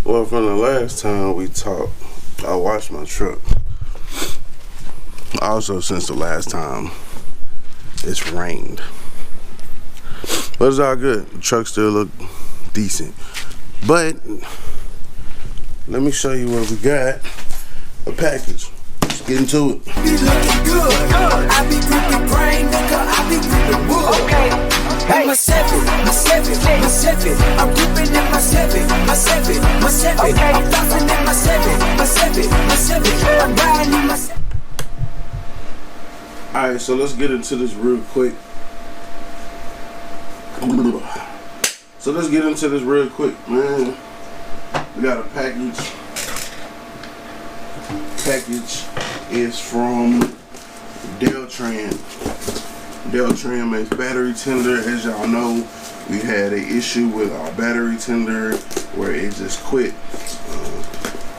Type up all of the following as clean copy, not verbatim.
Well, from the last time we talked, I washed my truck. Also, since the last time, it's rained. But it's all good. The truck still look decent. But, let me show you what we got. A package. Let's get into it. Be looking good. I be gripping brain, nigga. I be gripping wood. Okay. Hey, my seven. I'm gripping in my seven. Okay. I'm flossing in my seven. I'm riding in my seven. Alright, so let's get into this real quick. Man. We got a package. Package is from Deltran. Deltran makes battery tender. As y'all know, we had an issue with our battery tender where it just quit.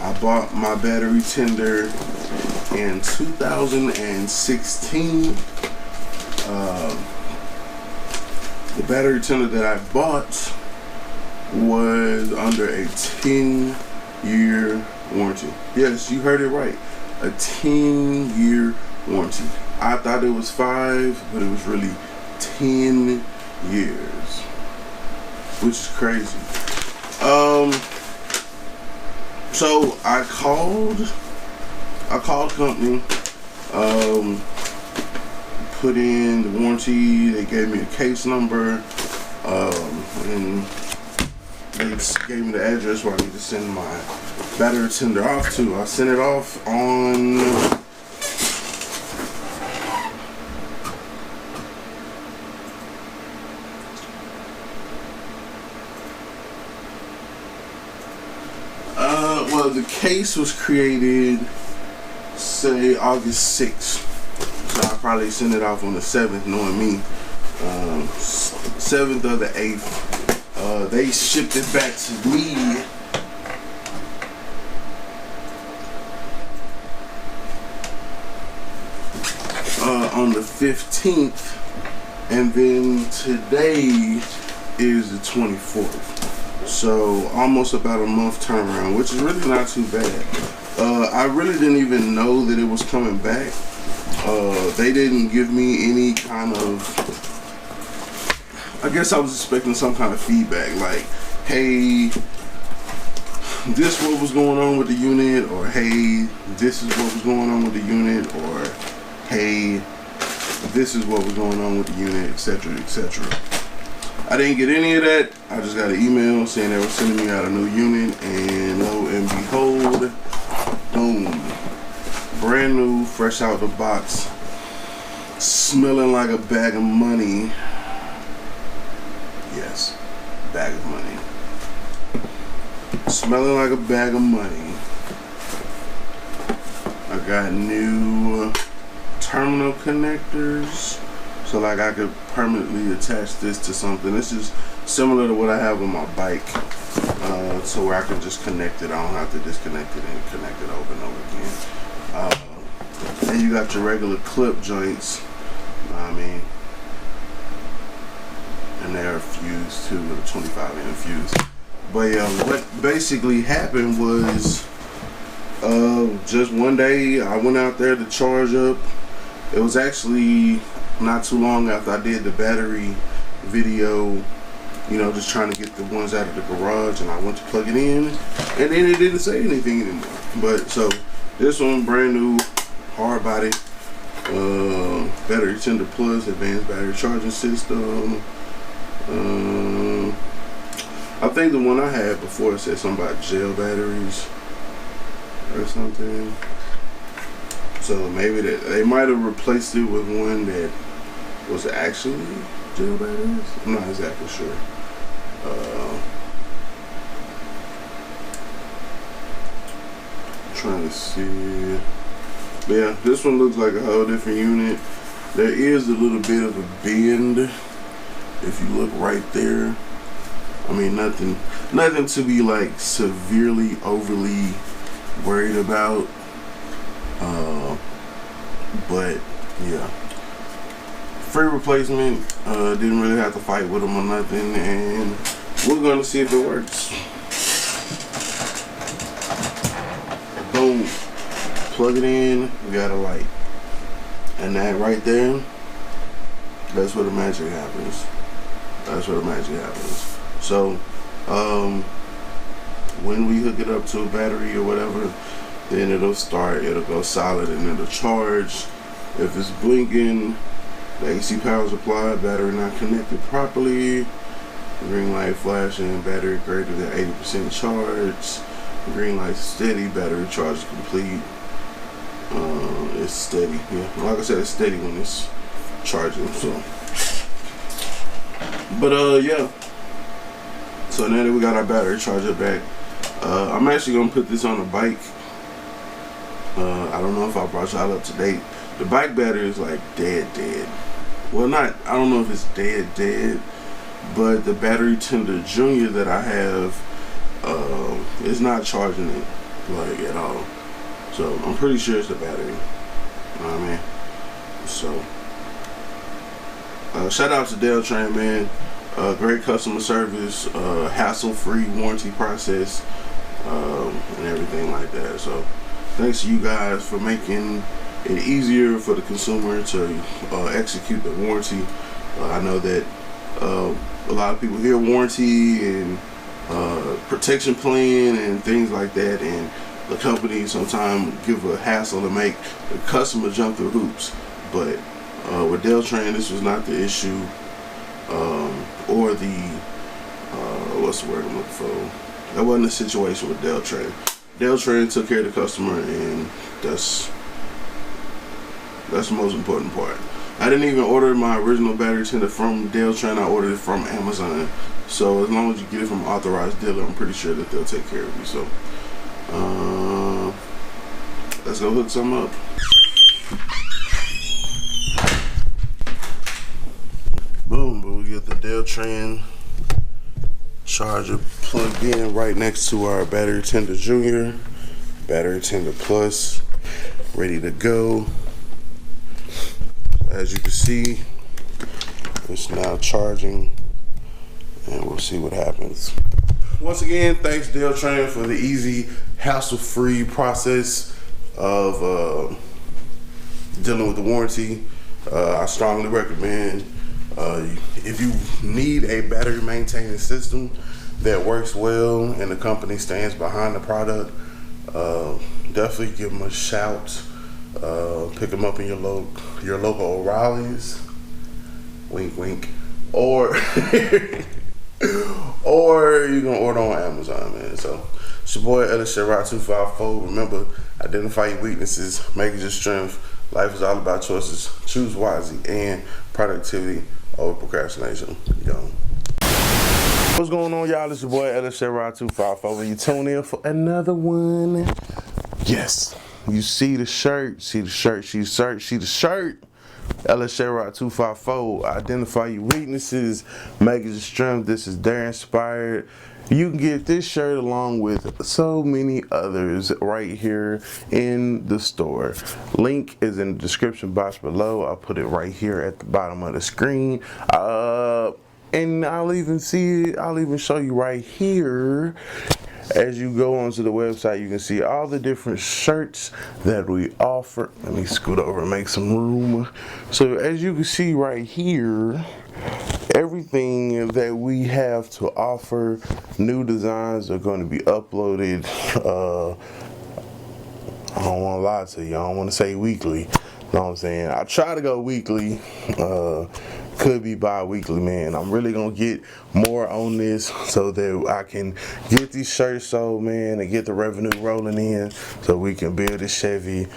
I bought my battery tender in 2016. The battery tender that I bought was under a 10-year warranty. Yes, you heard it right. A 10-year warranty. I thought it was 5, but it was really 10 years, which is crazy. So I called company, put in the warranty. They gave me a case number, and they gave me the address where I need to send my battery tender off to. I sent it off on well, the case was created, say, August 6th. So I'll probably send it off on the 7th, knowing me. 7th or the 8th. They shipped it back to me on the 15th, and then today is the 24th. So almost about a month turnaround, which is really not too bad. I really didn't even know that it was coming back. They didn't give me any kind of, I guess I was expecting some kind of feedback, like, hey, this what was going on with the unit, or hey, this is what was going on with the unit, or hey, this is what was going on with the unit, etc., etc. I didn't get any of that. I just got an email saying they were sending me out a new unit, and lo and behold, boom, brand new, fresh out the box, smelling like a bag of money. Yes, bag of money. Smelling like a bag of money. I got new terminal connectors, so like I could permanently attach this to something. This is similar to what I have on my bike, so where I can just connect it. I don't have to disconnect it and connect it over and over again. And you got your regular clip joints, I mean, and they're fused too with a 25mm fuse. But yeah, what basically happened was, just one day I went out there to charge up. It was actually not too long after I did the battery video, you know, just trying to get the ones out of the garage, and I went to plug it in, and then it didn't say anything anymore. But so this one, brand new, hard body, battery tender plus, advanced battery charging system. I think the one I had before said something about gel batteries or something. So maybe that they might have replaced it with one that was actually gel batteries. I'm not exactly sure. Trying to see. But yeah, this one looks like a whole different unit. There is a little bit of a bend if you look right there. I mean, nothing to be like severely overly worried about. But yeah, free replacement. Didn't really have to fight with them or nothing, and we're gonna see if it works. plug it in, you got a light. And that right there, that's where the magic happens. That's where the magic happens. So, when we hook it up to a battery or whatever, then it'll go solid and it'll charge. If it's blinking, the AC power is applied, battery not connected properly, green light flashing, battery greater than 80% charge, green light steady, battery charge complete. It's steady, yeah. Like I said, it's steady when it's charging. So, but yeah. So now that we got our battery charger back, I'm actually gonna put this on a bike. I don't know if I brought y'all up to date. The bike battery is like dead. Well, I don't know if it's dead, but the battery tender junior that I have is not charging it like at all. So I'm pretty sure it's the battery. You know what I mean? So shout out to Deltran, man. Great customer service, hassle-free warranty process, and everything like that. So thanks to you guys for making it easier for the consumer to execute the warranty. I know that a lot of people hear warranty and protection plan and things like that, and the company sometimes give a hassle to make the customer jump through hoops. But with Deltran, this was not the issue, or the what's the word I'm looking for? That wasn't the situation with Deltran. Deltran took care of the customer, and that's the most important part. I didn't even order my original battery tender from Deltran. I ordered it from Amazon. So as long as you get it from an authorized dealer, I'm pretty sure that they'll take care of you. So let's go hook some up. Boom, but we got the Deltran charger plugged in right next to our battery tender junior, battery tender plus, ready to go. As you can see, it's now charging, and we'll see what happens. Once again, thanks Deltran for the easy, hassle-free process of dealing with the warranty. I strongly recommend, if you need a battery maintaining system that works well and the company stands behind the product, definitely give them a shout. Pick them up in your local O'Reilly's, wink wink, or or you can order on Amazon, man. So it's your boy LSROT254. Remember, identify your weaknesses, make it your strength. Life is all about choices. Choose wisely, and productivity over procrastination. What's going on, y'all? It's your boy LSROT254. You tune in for another one. Yes. You see the shirt, see the shirt. LSROT254. Identify your weaknesses, make it your strength. This is Dare Inspired. You can get this shirt along with so many others right here in the store. Link is in the description box below. I'll put it right here at the bottom of the screen. And I'll even show you right here. As you go onto the website, you can see all the different shirts that we offer. Let me scoot over and make some room. So as you can see right here, everything that we have to offer, new designs are going to be uploaded. I don't want to lie to you. I don't want to say weekly. You know what I'm saying? I try to go weekly. Could be bi-weekly, man. I'm really gonna get more on this so that I can get these shirts sold, man, and get the revenue rolling in so we can build a Chevy.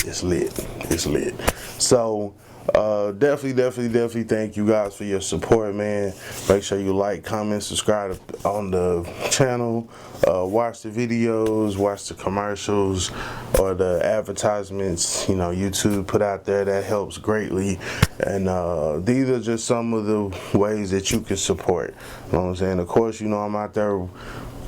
It's lit. So definitely thank you guys for your support, man. Make sure you like, comment, subscribe on the channel, watch the videos, watch the commercials or the advertisements, YouTube put out there. That helps greatly. And these are just some of the ways that you can support. You know what I'm saying? Of course, I'm out there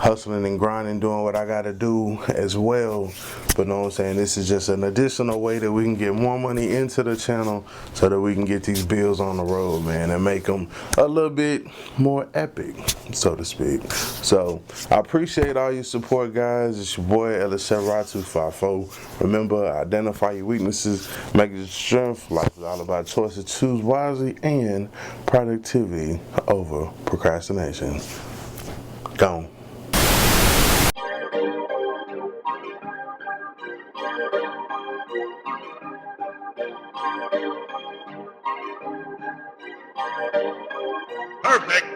hustling and grinding, doing what I gotta do as well. But know what I'm saying, this is just an additional way that we can get more money into the channel so that we can get these bills on the road, man, and make them a little bit more epic, so to speak. So I appreciate all your support, guys. It's your boy Elisera254. Remember, identify your weaknesses, make it your strength. Life is all about choices. Choose wisely and productivity over procrastination. Gone. Perfect.